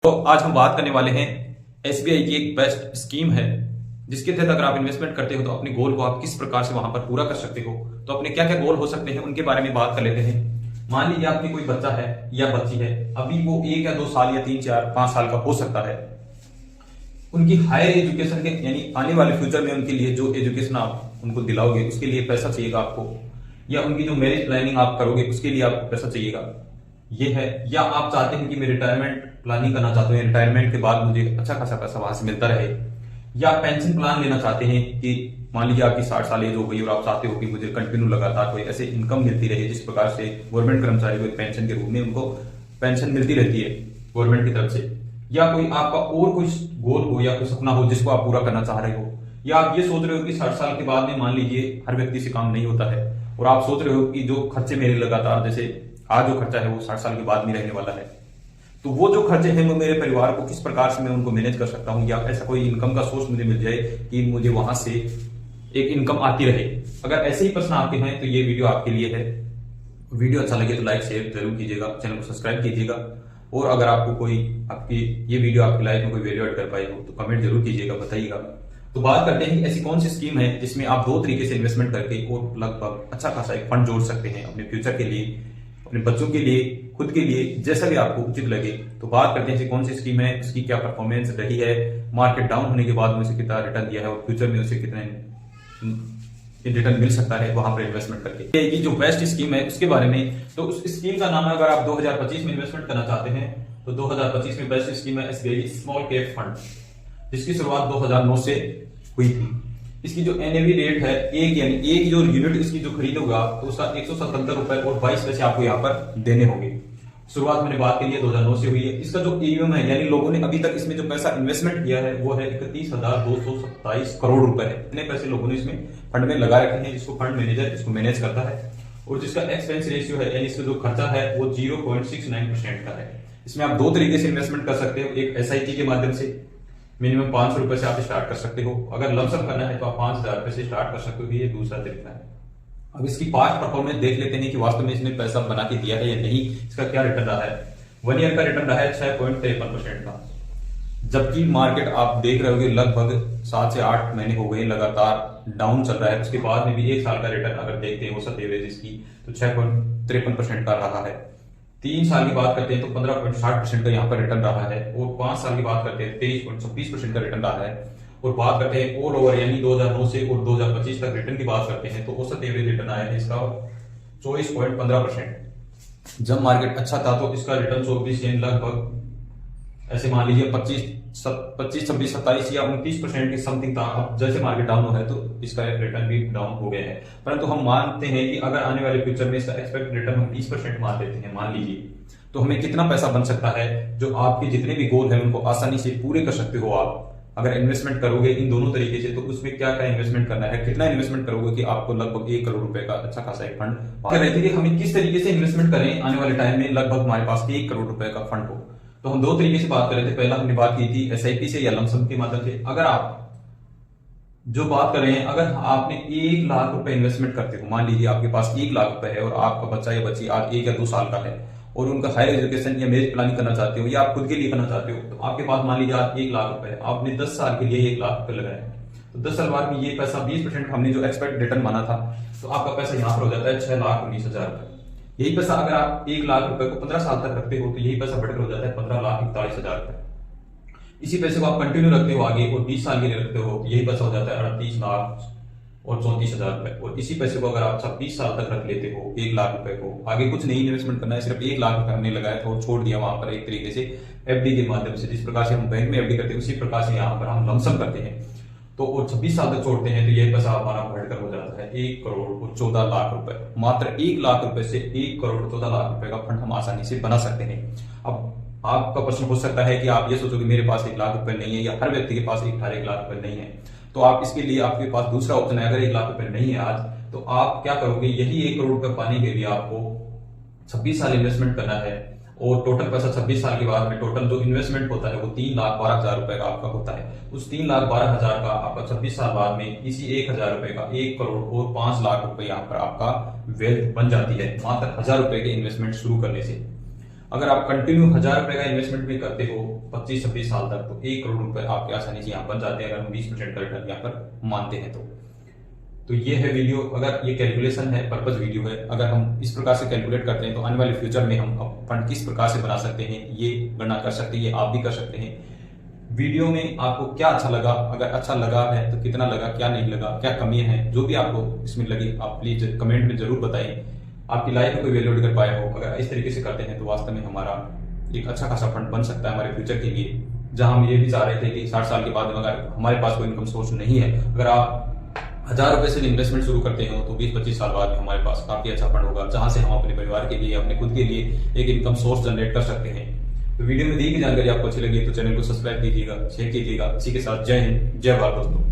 तो आज हम बात करने वाले हैं एसबीआई की एक बेस्ट स्कीम है जिसके तहत अगर आप इन्वेस्टमेंट करते हो तो अपने गोल को आप किस प्रकार से वहां पर पूरा कर सकते हो। तो अपने क्या क्या गोल हो सकते हैं उनके बारे में बात कर लेते हैं। मान लीजिए आपकी कोई बच्चा है या बच्ची है, अभी वो 1 या 2 साल या 3, 4, 5 साल का हो सकता है। उनकी हायर एजुकेशन के यानी आने वाले फ्यूचर में उनके लिए जो एजुकेशन आप उनको दिलाओगे उसके लिए पैसा चाहिएगा आपको, या उनकी जो मैरिज प्लानिंग आप करोगे उसके लिए आपको पैसा चाहिएगा। ये है, या आप चाहते हैं कि मैं रिटायरमेंट प्लानिंग करना चाहते हैं, रिटायरमेंट के बाद मुझे अच्छा खासा पैसा वहां से मिलता रहे, या पेंशन प्लान लेना चाहते हैं कि मान लीजिए आपकी 60 साल एज हो गई और आप चाहते हो कि मुझे कंटिन्यू लगातार कोई ऐसे इनकम मिलती रहे जिस प्रकार से गवर्नमेंट कर्मचारी को पेंशन के रूप में उनको पेंशन मिलती रहती है गवर्नमेंट की तरफ से, या कोई आपका और कुछ गोल हो या कोई सपना हो जिसको आप पूरा करना चाह रहे हो, या आप ये सोच रहे हो कि 60 साल के बाद में मान लीजिए हर व्यक्ति से काम नहीं होता है और आप सोच रहे हो कि जो खर्चे मेरे लगातार जैसे आज जो खर्चा है वो 60 साल के बाद में रहने वाला है, तो वो जो खर्चे हैं वो मेरे परिवार को किस प्रकार से मैं उनको मैनेज कर सकता हूँ, या ऐसा कोई इनकम का सोर्स मुझे मिल जाए कि मुझे वहां से एक इनकम आती रहे। अगर ऐसे ही प्रश्न आपके हैं तो ये वीडियो आपके लिए है। वीडियो अच्छा लगे तो लाइक शेयर जरूर कीजिएगा, चैनल को सब्सक्राइब कीजिएगा, और अगर आपको कोई आपकी ये वीडियो आपकी लाइफ में कोई वैल्यू ऐड कर पाए हो तो कमेंट जरूर कीजिएगा, बताइएगा। तो बात करते हैं ऐसी कौन सी स्कीम है जिसमें आप 2 तरीके से इन्वेस्टमेंट करके और लगभग अच्छा खासा एक फंड जोड़ सकते हैं अपने फ्यूचर के लिए, अपने बच्चों के लिए, खुद के लिए, जैसा भी आपको उचित लगे। तो बात करते हैं कौन सी स्कीम है, उसकी क्या परफॉर्मेंस रही है, मार्केट डाउन होने के बाद में उसे कितना रिटर्न दिया है और फ्यूचर में उसे कितने रिटर्न मिल सकता है वहां पर इन्वेस्टमेंट करके। ये जो बेस्ट स्कीम है उसके बारे में, तो उस स्कीम का नाम है, अगर आप 2025 में इन्वेस्टमेंट करना चाहते हैं तो 2025 में बेस्ट स्कीम है एसबीआई स्मॉल कैप फंड, जिसकी शुरुआत 2009 से हुई थी। इसकी जो एनएवी रेट है यानी एक जो यूनिट इसकी जो खरीद होगा तो उसका 177 रुपए और 22 पैसे आपको यहाँ पर देने होंगे। शुरुआत मैंने बात की है 2009 से हुई है। इसका जो ईयूएम है यानी लोगों ने अभी तक इसमें जो पैसा इन्वेस्टमेंट किया है वो है 31,227 करोड़ रुपए है। इतने पैसे लोगों ने इसमें फंड में लगा रखे हैं, जिसको फंड मैनेजर इसको मैनेज करता है, और जिसका एक्सपेंस रेशियो है यानी इसका जो खर्चा है वो 0.69% का है। इसमें आप 2 तरीके से इन्वेस्टमेंट कर सकते हो, एक एसआईपी के माध्यम से मिनिमम 500 रुपए से आप स्टार्ट कर सकते हो, अगर लमसम करना है तो आप 5,000 रुपए से स्टार्ट कर सकते हो, ये दूसरा तरीका है। अब इसकी पास्ट परफॉर्मेंस देख लेते हैं कि वास्तव में इसने पैसा बना के दिया है या नहीं, इसका क्या रिटर्न रहा है। 1 ईयर का रिटर्न रहा है 6.53% का, जबकि मार्केट आप देख रहे होगे लगभग 7 से 8 महीने हो गए लगातार डाउन चल रहा है। उसके बाद में भी 1 साल का रिटर्न अगर देखते हैं औसत एवरेज इसकी तो 6.53% का रहा है। 3 साल की बात करते हैं तो 15.60% का यहाँ पर रिटर्न रहा है, और 5 साल की बात करते हैं 23.26% का रिटर्न रहा है। और बात करते हैं ऑल ओवर यानी 2009 से और 2025 तक रिटर्न की बात करते हैं तो औसत एवरेज रिटर्न आया है इसका 24.15%। जब मार्केट अच्छा था तो इसका रिटर्न 24 यानी लगभग ऐसे मान लीजिए 25, 26, 27 या 29% की समथिंग था। अब जैसे मार्केट डाउन हो है तो इसका रिटर्न भी डाउन हो गया है, परंतु हम मानते हैं कि अगर आने वाले फ्यूचर में इसका एक्सपेक्ट रिटर्न हम 30% मान लेते हैं मान लीजिए, तो हमें कितना पैसा बन सकता है जो आपके जितने भी गोल है उनको आसानी से पूरे कर सकते हो आप अगर इन्वेस्टमेंट करोगे इन दोनों तरीके से। तो उसमें क्या क्या इन्वेस्टमेंट करना है, कितना इन्वेस्टमेंट करोगे कि आपको लगभग 1 करोड़ रुपए का अच्छा खासा एक फंड रहती है। हमें किस तरीके से इन्वेस्टमेंट करें आने वाले टाइम में लगभग हमारे पास 1 करोड़ रुपए का फंड हो, तो हम 2 तरीके से बात कर रहे थे। पहला हमने बात की थी एसआईपी से या लमसम के माध्यम से। अगर आप जो बात कर रहे हैं, अगर आपने 1 लाख रुपए इन्वेस्टमेंट करते हो, मान लीजिए आपके पास 1 लाख रुपए है और आपका बच्चा या बच्ची आज 1 या 2 साल का है और उनका हायर एजुकेशन या मैरिज प्लानिंग करना चाहते हो या आप खुद के लिए करना चाहते हो, तो आपके पास मान लीजिए आज 1 लाख रुपए है, आपने 10 साल के लिए 1 लाख रुपए लगाए, तो 10 साल बाद में ये पैसा 20% हमने जो एक्सपेक्ट रिटर्न माना था तो आपका पैसा यहाँ पर हो जाता है 6,19,000 रुपए। यही पैसा अगर आप 1 लाख रुपए को 15 साल तक रखते हो तो यही पैसा बढ़कर हो जाता है 15,41,000 रुपए। इसी पैसे को आप कंटिन्यू रखते हो आगे और 20 साल के लिए रखते हो तो यही पैसा हो जाता है 38,34,000 रुपए। और इसी पैसे को अगर आप 26 साल तक रख लेते हो 1 लाख रुपए को, आगे कुछ नहीं इन्वेस्टमेंट करना है, सिर्फ 1 लाख रुपए हमने लगाया था और छोड़ दिया वहां पर एक तरीके से एफडी के माध्यम से, जिस प्रकार से हम बैंक में एफडी करते हैं उसी प्रकार से यहाँ पर हम लमसम करते हैं, तो और 26 साल तक छोड़ते हैं तो यही पैसा हमारा बढ़कर हो जाता है 1 करोड़ और 14 लाख रुपए। मात्र 1 लाख रुपए से 1 करोड़ 14 लाख रुपए का फंड हम आसानी से बना सकते हैं। अब आपका प्रश्न हो सकता है कि आप ये सोचो कि मेरे पास 1 लाख रुपए नहीं है या हर व्यक्ति के पास 1 लाख रुपए नहीं है, तो आप इसके लिए आपके पास दूसरा ऑप्शन है। अगर 1 लाख रुपए नहीं है आज तो आप क्या करोगे, यही 1 करोड़ रुपए पाने के लिए आपको 26 साल इन्वेस्टमेंट करना है, और टोटल पैसा 26 साल के बाद में टोटल जो इन्वेस्टमेंट होता है वो 3,12,000 रुपए का आपका होता है। उस 3,12,000 का आपका 26 साल बाद में इसी 1,000 रुपए का 1 करोड़ और 5 लाख रुपए यहाँ पर आपका वेल्थ बन जाती है मात्र 1,000 रुपए के इन्वेस्टमेंट शुरू करने से। अगर आप कंटिन्यू 1000 रुपए का इन्वेस्टमेंट भी करते हो 25-26 साल तक, तो 1 करोड़ रुपए आपके आसानी से यहाँ बन जाते हैं, अगर हम 20% का रिटर्न यहाँ पर मानते हैं तो ये है वीडियो। अगर ये कैलकुलेशन है, पर्पज वीडियो है, अगर हम इस प्रकार से कैलकुलेट करते हैं तो आने वाले फ्यूचर में हम फंड किस प्रकार से बना सकते हैं, ये गणना कर सकते हैं, ये आप भी कर सकते हैं। वीडियो में आपको क्या अच्छा लगा, अगर अच्छा लगा है तो कितना लगा, क्या नहीं लगा, क्या कमी है, जो भी आपको इसमें लगी आप प्लीज कमेंट में जरूर बताएं। आपकी लाइफ में कोई वैल्यू कर पाया हो, अगर इस तरीके से करते हैं तो वास्तव में हमारा एक अच्छा खासा फंड बन सकता है हमारे फ्यूचर के लिए। जहां हम ये भी चाह रहे थे कि 60 साल के बाद अगर हमारे पास कोई इनकम सोर्स नहीं है, अगर आप 1000 रुपए से इन्वेस्टमेंट शुरू करते हो तो 20-25 साल बाद हमारे पास काफी अच्छा फंड होगा, जहां से हम अपने परिवार के लिए, अपने खुद के लिए एक इनकम सोर्स जनरेट कर सकते हैं। तो वीडियो में दी गई जानकारी आपको अच्छी लगी तो चैनल को सब्सक्राइब कीजिएगा, शेयर कीजिएगा। इसी के साथ जय हिंद, जय भारत दोस्तों।